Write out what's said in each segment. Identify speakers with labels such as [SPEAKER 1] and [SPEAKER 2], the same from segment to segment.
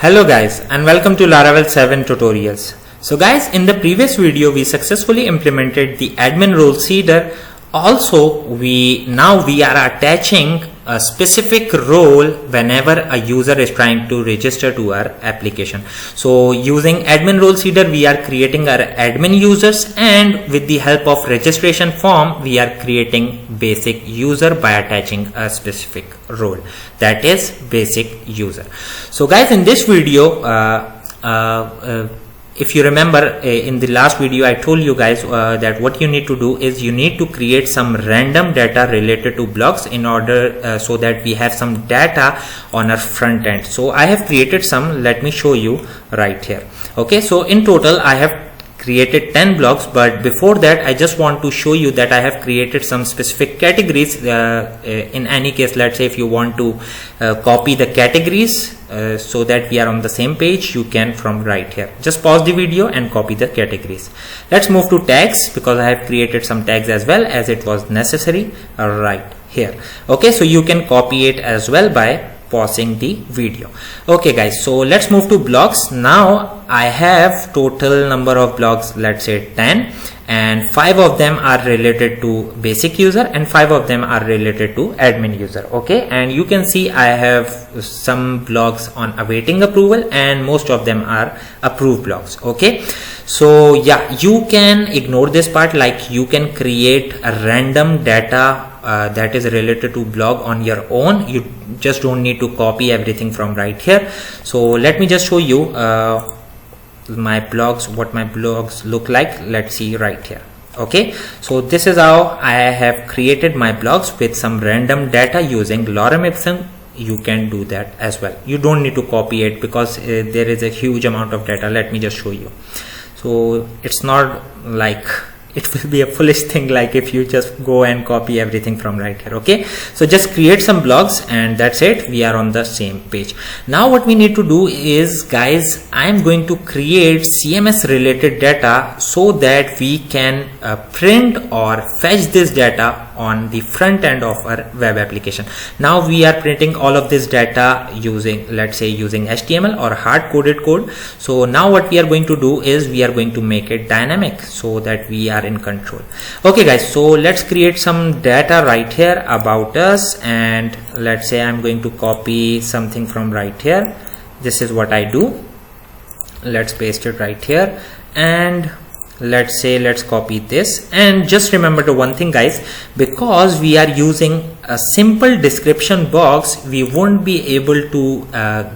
[SPEAKER 1] Hello guys and welcome to Laravel 7 tutorials. So guys, in the previous video we successfully implemented the admin role seeder. Also we are attaching a specific role whenever a user is trying to register to our application. So using admin role seeder we are creating our admin users, and with the help of registration form we are creating basic user by attaching a specific role, that is basic user. So guys, in this video if you remember, in the last video I told you guys that what you need to do is you need to create some random data related to blocks in order so that we have some data on our front end. So I have created some. Let me show you right here. Okay, so in total I have created 10 blocks, but before that I just want to show you that I have created some specific categories. In any case, let's say if you want to copy the categories so that we are on the same page, you can from right here. Just pause the video and copy the categories. Let's move to tags because I have created some tags as well as it was necessary right here. Okay, so you can copy it as well by pausing the video. Okay guys, so let's move to blocks. Now I have total number of blocks, let's say 10, and 5 of them are related to basic user and 5 of them are related to admin user. Okay, and you can see I have some blocks on awaiting approval and most of them are approved blocks. Okay, so yeah, you can ignore this part, like you can create a random data that is related to blog on your own. You just don't need to copy everything from right here. So let me just show you my blogs, what my blogs look like. Let's see right here. Okay, so this is how I have created my blogs with some random data using Lorem Ipsum. You can do that as well. You don't need to copy it because there is a huge amount of data. Let me just show you. So it's not like, it will be a foolish thing like if you just go and copy everything from right here. Okay, so just create some blogs and that's it. We are on the same page. Now what we need to do is, guys, I am going to create CMS related data so that we can print or fetch this data on the front end of our web application. Now we are printing all of this data using, let's say, using HTML or hard coded code. So now what we are going to do is we are going to make it dynamic so that we are in control. Okay guys, so let's create some data right here about us, and let's say I'm going to copy something from right here. This is what I do. Let's paste it right here, and let's say let's copy this. And just remember the one thing, guys, because we are using a simple description box, we won't be able to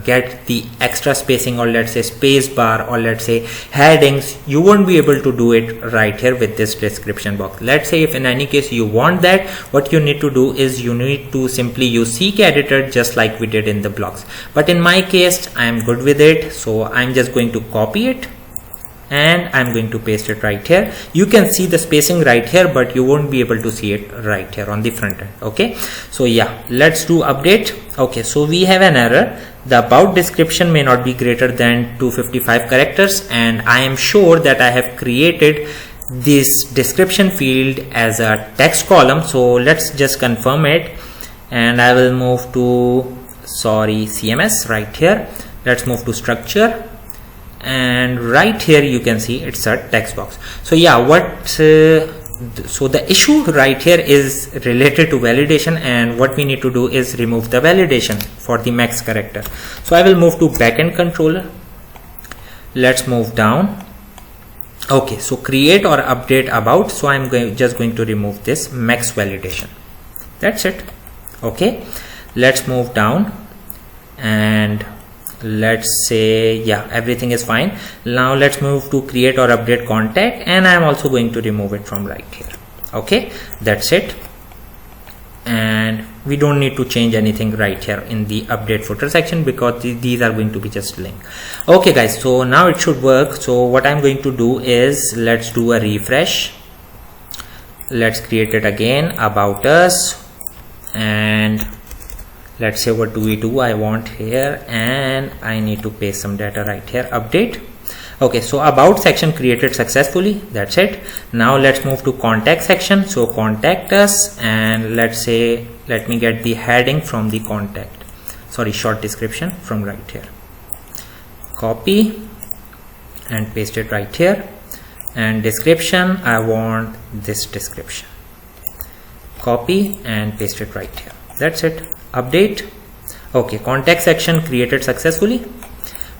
[SPEAKER 1] get the extra spacing, or let's say space bar, or let's say headings. You won't be able to do it right here with this description box. Let's say if in any case you want that, what you need to do is you need to simply use CKEditor just like we did in the blocks. But in my case I am good with it, so I'm just going to copy it and I'm going to paste it right here. You can see the spacing right here, but you won't be able to see it right here on the front end. Okay, so yeah, let's do update. Okay, so we have an error. The about description may not be greater than 255 characters, and I am sure that I have created this description field as a text column. So let's just confirm it, and I will move to CMS right here. Let's move to structure, and right here you can see it's a text box. So yeah, so the issue right here is related to validation, and what we need to do is remove the validation for the max character. So I will move to backend controller. Let's move down. Okay, so create or update about. So I'm just going to remove this max validation. That's it. Okay, let's move down, and let's say yeah, everything is fine. Now let's move to create or update contact, and I'm also going to remove it from right here. Okay, that's it, and we don't need to change anything right here in the update footer section because these are going to be just link. Okay guys, so now it should work. So what I'm going to do is let's do a refresh. Let's create it again, about us, and let's say what do we do. I want here, and I need to paste some data right here, update. Okay, so about section created successfully. That's it. Now let's move to contact section. So contact us, and let's say let me get the heading from the contact, sorry, short description from right here. copy and paste it right here. And description, I want this description, copy and paste it right here. That's it. Update. Okay, contact section created successfully.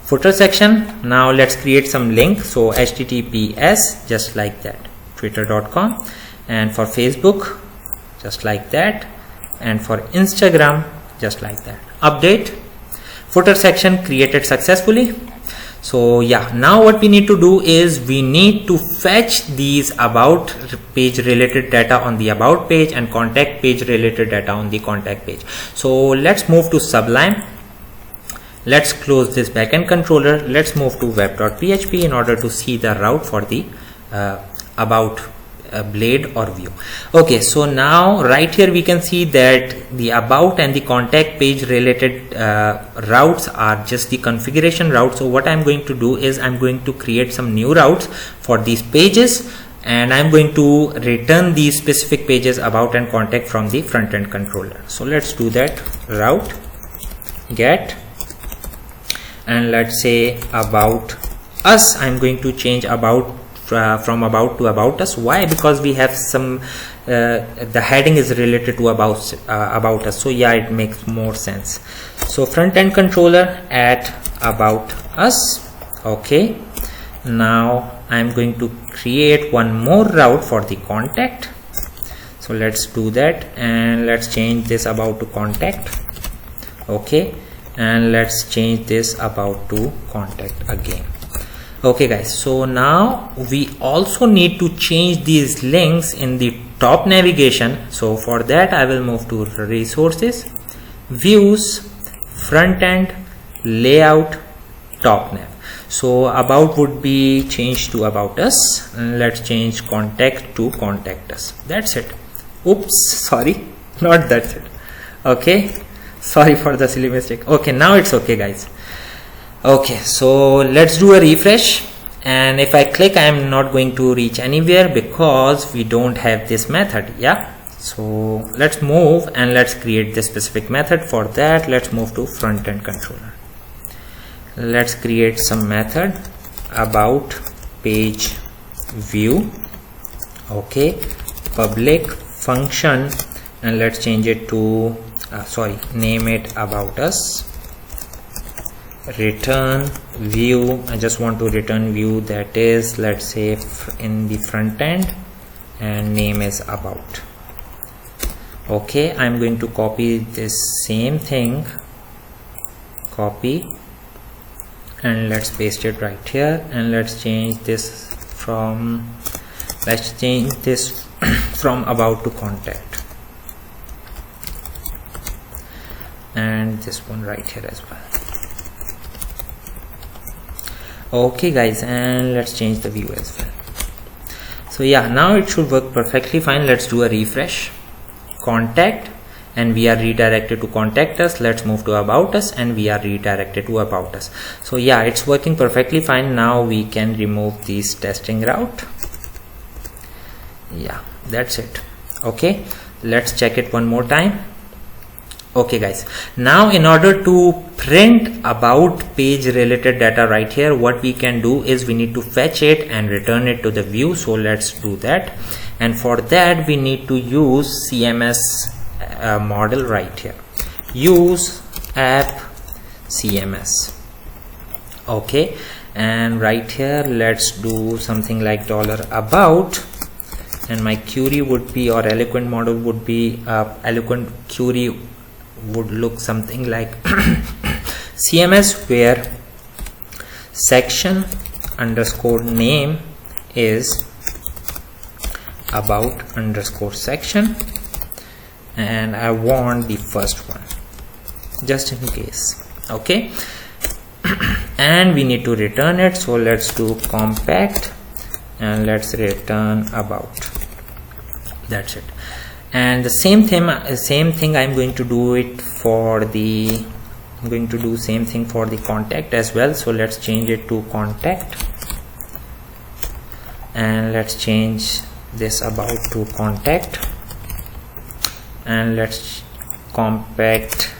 [SPEAKER 1] Footer section, now let's create some link. So HTTPS, just like that, twitter.com, and for Facebook, just like that, and for Instagram, just like that. Update. Footer section created successfully. So yeah, now what we need to do is we need to fetch these about page related data on the about page and contact page related data on the contact page. So let's move to Sublime. Let's close this backend controller. Let's move to web.php in order to see the route for the about blade or view. Okay, so now right here we can see that the about and the contact page related routes are just the configuration routes. So what I'm going to do is I'm going to create some new routes for these pages, and I'm going to return these specific pages about and contact from the front end controller. So let's do that. Route get, and let's say about us. I'm going to change about from about to about us. Why? Because we have some the heading is related to about us, so yeah, it makes more sense. So front end controller at about us. Okay, now I'm going to create one more route for the contact. So let's do that, and let's change this about to contact. Okay, and let's change this about to contact again. Okay guys, so now we also need to change these links in the top navigation. So for that I will move to resources, views, front end, layout, top nav. So about would be changed to about us, and let's change contact to contact us. That's it. Oops, sorry, not that's it. Okay, sorry for the silly mistake. Okay, now it's okay guys. Okay, so let's do a refresh, and if I click, I am not going to reach anywhere because we don't have this method. Yeah, so let's move and let's create this specific method. For that, let's move to front end controller. Let's create some method about page view. Okay, public function, and let's change it to name it about us. Return view, I just want to return view that is, let's say, in the front end, and name is about. Okay, I'm going to copy this same thing, copy, and let's paste it right here, and let's change this from from about to contact, and this one right here as well. Okay guys, and let's change the view as well. So yeah, now it should work perfectly fine. Let's do a refresh. Contact, and we are redirected to contact us. Let's move to about us, and we are redirected to about us. So yeah, it's working perfectly fine. Now we can remove this testing route. Yeah, that's it. Okay, let's check it one more time. Okay guys, now in order to print about page related data right here, what we can do is we need to fetch it and return it to the view. So let's do that, and for that we need to use CMS model right here. Use app CMS. Okay, and right here let's do something like $about, and my query would be, or eloquent model would be, eloquent query would look something like CMS, where section underscore name is about underscore section, and I want the first one just in case. Okay, and we need to return it. So let's do compact, and let's return about. That's it. And the same thing I'm going to do it for the, I'm going to do same thing for the contact as well. So let's change it to contact, and let's change this about to contact, and let's compact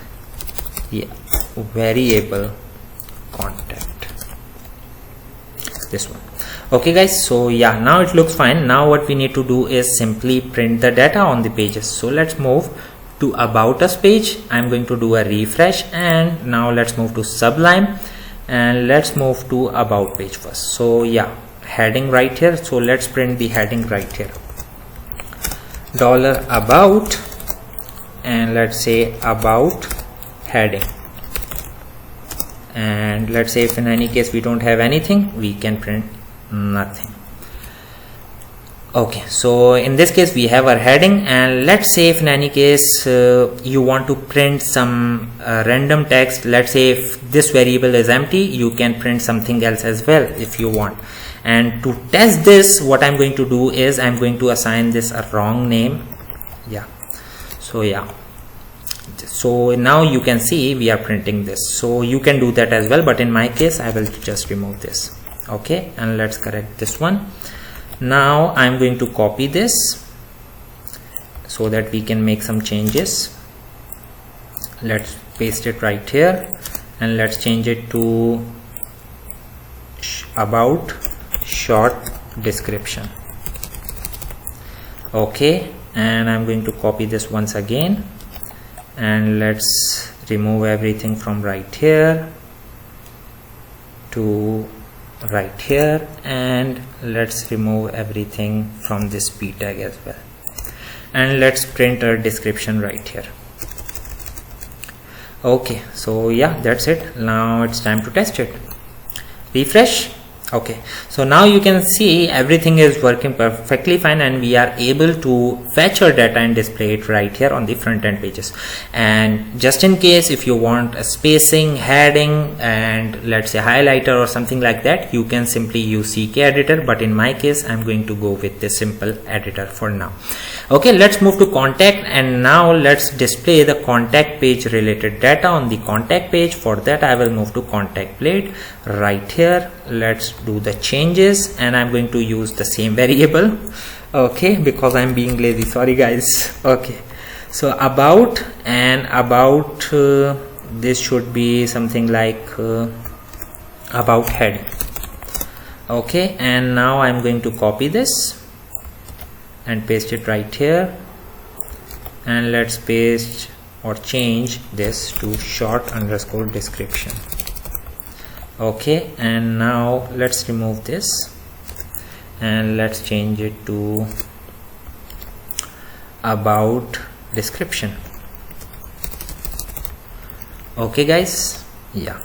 [SPEAKER 1] the variable contact. this one. Okay guys, so yeah, now it looks fine. Now what we need to do is simply print the data on the pages. So let's move to About Us page. I'm going to do a refresh, and now let's move to Sublime, and let's move to About page first. So yeah, heading right here. So let's print the heading right here, $about, and let's say about heading. And let's say if in any case we don't have anything, we can print nothing. Okay, so in this case we have our heading, and let's say if in any case you want to print some random text. Let's say if this variable is empty, you can print something else as well if you want. And to test this, what I'm going to do is I'm going to assign this a wrong name. Yeah, so yeah, so now you can see we are printing this. So you can do that as well, but in my case I will just remove this. Okay, and let's correct this one. Now I'm going to copy this so that we can make some changes. Let's paste it right here, and let's change it to about short description. Okay, and I'm going to copy this once again, and let's remove everything from right here to right here, and let's remove everything from this p tag as well, and let's print our description right here. Okay, so yeah, that's it. Now it's time to test it. Refresh. Okay, so now you can see everything is working perfectly fine, and we are able to fetch our data and display it right here on the front end pages. And just in case if you want a spacing, heading, and let's say highlighter or something like that, you can simply use CK editor, but in my case I'm going to go with this simple editor for now. Okay, let's move to contact, and now let's display the contact page related data on the contact page. For that I will move to contact blade right here. Let's do the changes, and I'm going to use the same variable, okay, because I'm being lazy, sorry guys. Okay, so about, and about this should be something like about heading. Okay, and now I'm going to copy this and paste it right here, and let's paste or change this to short underscore description. Okay, and now let's remove this, and let's change it to about description. Okay guys, yeah,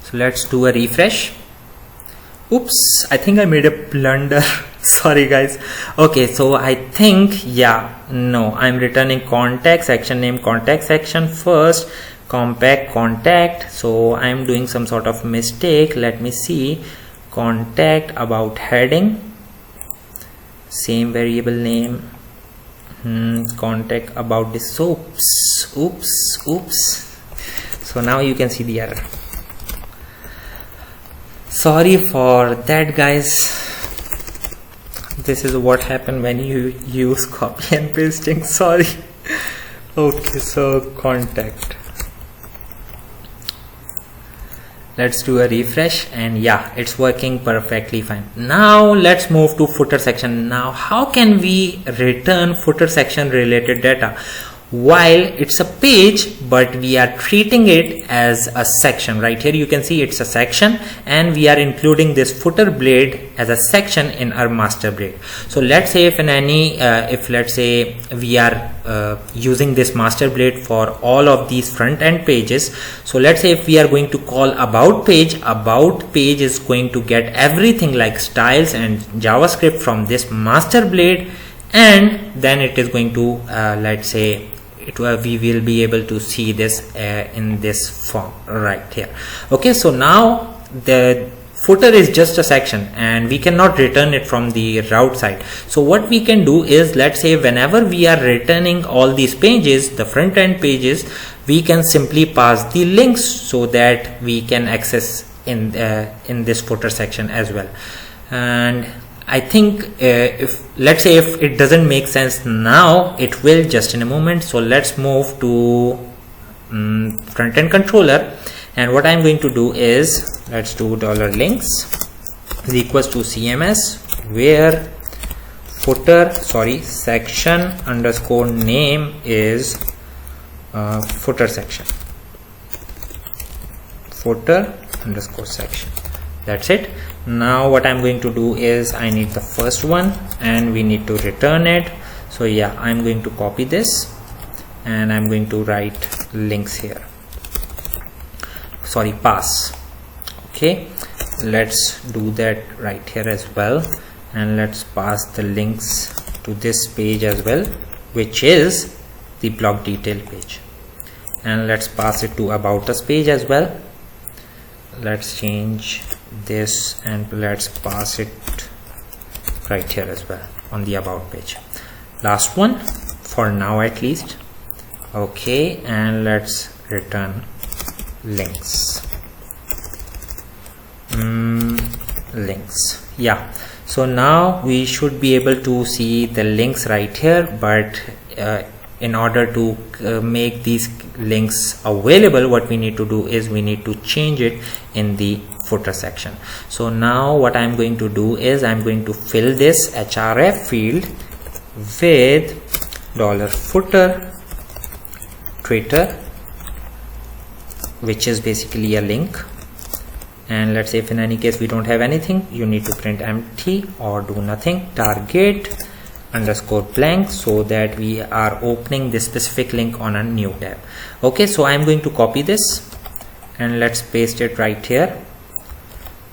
[SPEAKER 1] so let's do a refresh. Oops, I think I made a blunder. Sorry guys. Okay, so I think, yeah, no, I'm returning contact section name contact section first, compact contact. So I'm doing some sort of mistake. Let me see. Contact about heading, same variable name, contact about this. Oops. So now you can see the error. Sorry for that guys. This is what happened when you use copy and pasting. Sorry. Okay, so contact. Let's do a refresh, and yeah, it's working perfectly fine. Now let's move to footer section. Now how can we return footer section related data while it's a page, but we are treating it as a section? Right here you can see it's a section, and we are including this footer blade as a section in our master blade. So let's say if in any if let's say we are using this master blade for all of these front end pages. So let's say if we are going to call about page is going to get everything like styles and JavaScript from this master blade, and then it is going to let's say we will be able to see this in this form right here. Okay, so now the footer is just a section, and we cannot return it from the route side. So what we can do is, let's say whenever we are returning all these pages, the front end pages, we can simply pass the links so that we can access in this footer section as well. And I think if let's say if it doesn't make sense now, it will just in a moment. So let's move to front end controller, and what I'm going to do is, let's do $links. is equals to CMS where section underscore name is footer section, footer underscore section. That's it. Now what I'm going to do is I need the first one and we need to return it. So yeah, I'm going to copy this and I'm going to write links here, pass. Okay, let's do that right here as well, and let's pass the links to this page as well, which is the blog detail page, and let's pass it to about us page as well. Let's change this and let's pass it right here as well on the about page. Last one for now at least. Okay, and let's return links. Links. Yeah, so now we should be able to see the links right here, but in order to make these links available, what we need to do is we need to change it in the footer section. So now what I'm going to do is I'm going to fill this href field with $footer Twitter, which is basically a link. And let's say if in any case we don't have anything, you need to print empty or do nothing, target underscore blank, so that we are opening this specific link on a new tab. Okay, so I'm going to copy this and let's paste it right here,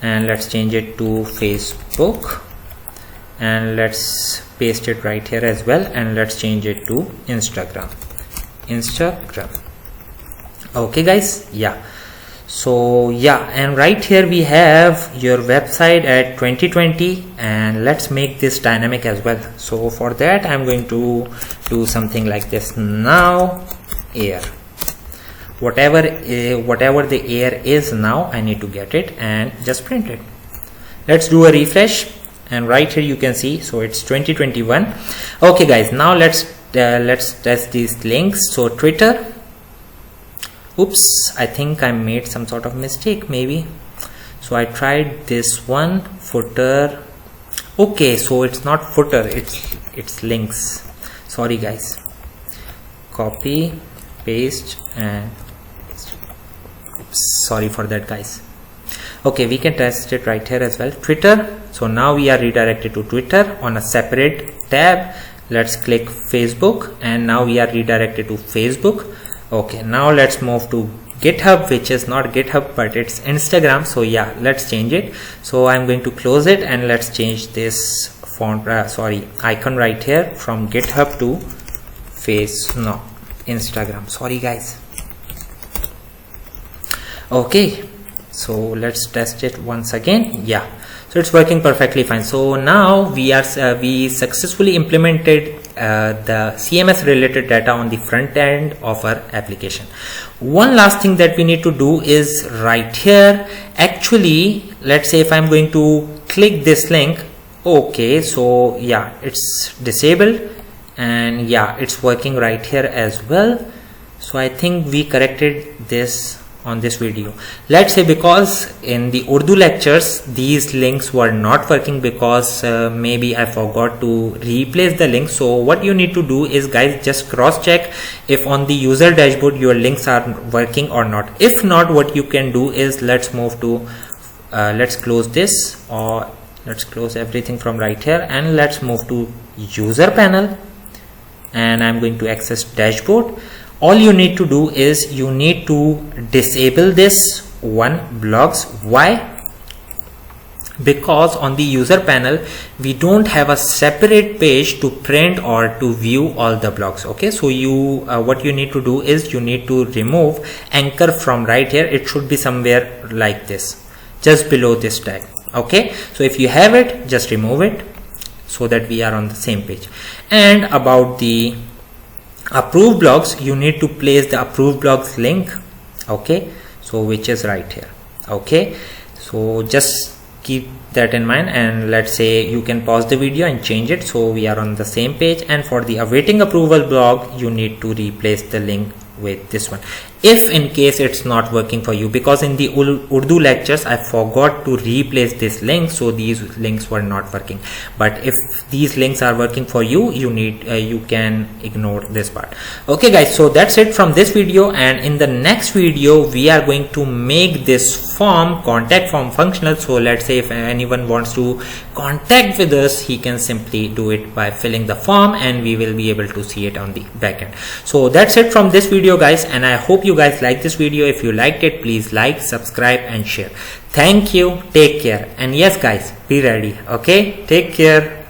[SPEAKER 1] and let's change it to Facebook, and let's paste it right here as well, and let's change it to Instagram. Okay guys, yeah. So yeah, and right here we have your website at 2020, and let's make this dynamic as well. So for that I'm going to do something like this. Now air, whatever the air is now, I need to get it and just print it. Let's do a refresh, and right here you can see, so it's 2021. Okay guys, now let's test these links. So Twitter, oops, I think I made some sort of mistake maybe. So I tried this one, footer. Okay, so it's not footer, it's links. Sorry guys. Copy, paste, and oops, sorry for that guys. Okay, we can test it right here as well. Twitter. So now we are redirected to Twitter on a separate tab. Let's click Facebook, and now we are redirected to Facebook. Okay, now let's move to GitHub, which is not GitHub but it's Instagram. So yeah, let's change it. So I'm going to close it, and let's change this font icon right here from GitHub to Instagram. Sorry guys. Okay, so let's test it once again. Yeah, so it's working perfectly fine. So now we successfully implemented the CMS related data on the front end of our application. One last thing that we need to do is right here, actually, let's say if I'm going to click this link. Okay, so yeah, it's disabled, and yeah, it's working right here as well. So I think we corrected this on this video. Let's say because in the Urdu lectures these links were not working because maybe I forgot to replace the link. So what you need to do is guys, just cross check if on the user dashboard your links are working or not. If not, what you can do is let's move to let's close this, or let's close everything from right here, and let's move to user panel, and I'm going to access dashboard. All you need to do is you need to disable this one blogs. Why? Because on the user panel we don't have a separate page to print or to view all the blogs. Okay, so you what you need to do is you need to remove anchor from right here. It should be somewhere like this, just below this tag. Okay, so if you have it, just remove it so that we are on the same page. And about the approved blogs, you need to place the approved blogs link. Okay, so which is right here. Okay, so just keep that in mind, and let's say you can pause the video and change it so we are on the same page. And for the awaiting approval blog, you need to replace the link with this one. if in case it's not working for you, because in the Urdu lectures I forgot to replace this link, so these links were not working. But if these links are working for you, you can ignore this part. Okay guys, so that's it from this video, and in the next video we are going to make this form, contact form, functional. So let's say if anyone wants to contact with us, he can simply do it by filling the form, and we will be able to see it on the backend. So that's it from this video guys, and I hope you guys like this video. If you liked it, please like, subscribe and share. Thank you, take care, and yes guys, be ready. Okay, take care.